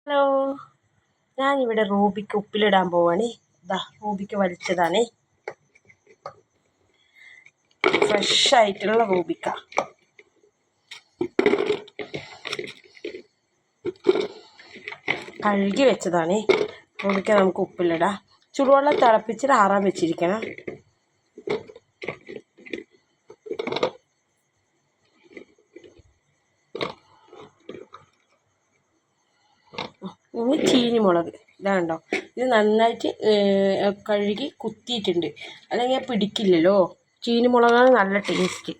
Hello, ഞാനിവിടെ റൂബിക്ക് ഉപ്പിലിടാൻ പോവാണ്. ഇതാ റൂബിക്ക് വലിച്ചതാണ്. ഫ്രഷ് ആയിട്ടുള്ള റൂബിക്ക. കഴുകി വെച്ചതാണ്. റൂബിക്ക നമുക്ക് ഉപ്പിലിടാം. ചുടുവെള്ളം തിളപ്പിച്ചിട്ട് ആറാൻ വെച്ചിരിക്കണം. ഇനി ചീനിമുളക് ഇതാണ്ടോ, ഇത് നന്നായിട്ട് കഴുകി കുത്തിയിട്ടുണ്ട്, അല്ലെങ്കിൽ പിടിക്കില്ലല്ലോ. ചീനിമുളകാണ് നല്ല ടേസ്റ്റ്.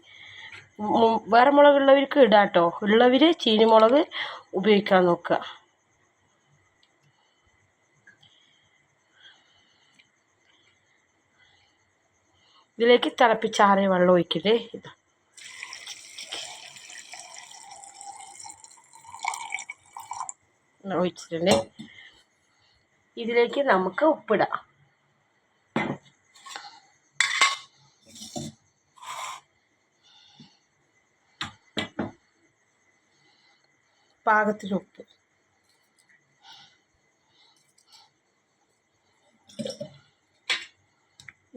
വേറെ മുളകുള്ളവർക്ക് ഇടാം കേട്ടോ. ഉള്ളവർ ചീനിമുളക് ഉപയോഗിക്കാൻ നോക്കുക. ഇതിലേക്ക് തിളപ്പിച്ചാറിയ വെള്ളം ഒഴിക്കരുത്. ഒഴിച്ചിട്ടുണ്ട്. ഇതിലേക്ക് നമുക്ക് ഉപ്പിടാം. പാകത്തിന് ഉപ്പ്.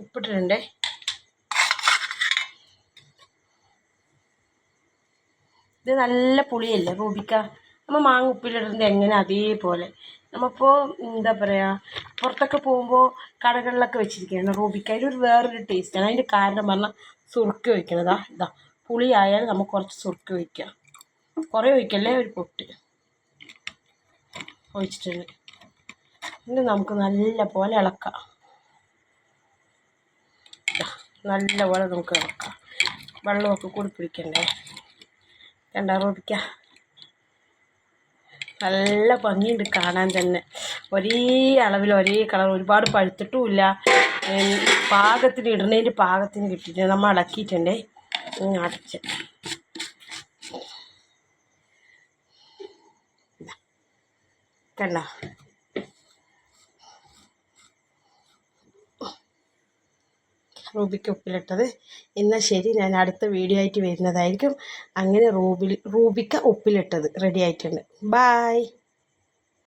ഉപ്പിട്ടിട്ടുണ്ട്. ഇത് നല്ല പുളിയല്ലേ റൂബിക്ക. നമ്മൾ മാങ്ങ ഉപ്പിലിടുന്നത് എങ്ങനെ അതേപോലെ. നമ്മളിപ്പോൾ എന്താ പറയുക, പുറത്തൊക്കെ പോകുമ്പോൾ കടകളിലൊക്കെ വെച്ചിരിക്കുകയാണ് റൂബിക്ക. അതിലൊരു വേറൊരു ടേസ്റ്റാണ്. അതിൻ്റെ കാരണം പറഞ്ഞാൽ സുറുക്കി ഒഴിക്കണതാ. ഇതാ പുളി ആയാൽ നമുക്ക് കുറച്ച് സുറുക്കി ഒഴിക്കാം. കുറേ ഒഴിക്കല്ലേ, ഒരു പൊട്ട് ഒഴിച്ചിട്ടുണ്ട്. ഇത് നമുക്ക് നല്ല പോലെ ഇളക്കാം. നല്ല പോലെ നമുക്ക് ഇളക്കാം. വെള്ളമൊക്കെ കൂടി പിടിക്കണ്ടേ. കണ്ട റൂബിക്ക നല്ല ഭംഗിയുണ്ട് കാണാൻ തന്നെ. ഒരേ അളവിൽ ഒരേ കളർ, ഒരുപാട് പഴുത്തിട്ടുമില്ല. പാകത്തിന് ഇടുന്നതിൻ്റെ പാകത്തിന് കിട്ടിയിട്ട് നമ്മൾ ഇളക്കിയിട്ടുണ്ടേ. അടച്ച് കണ്ട. റൂബിക്ക് ഉപ്പിലിട്ടത്. എന്നാൽ ശരി, ഞാൻ അടുത്ത വീഡിയോ ആയിട്ട് വരുന്നതായിരിക്കും. അങ്ങനെ റൂബിക്ക ഉപ്പിലിട്ടത് റെഡി ആയിട്ടുണ്ട്. ബായ്.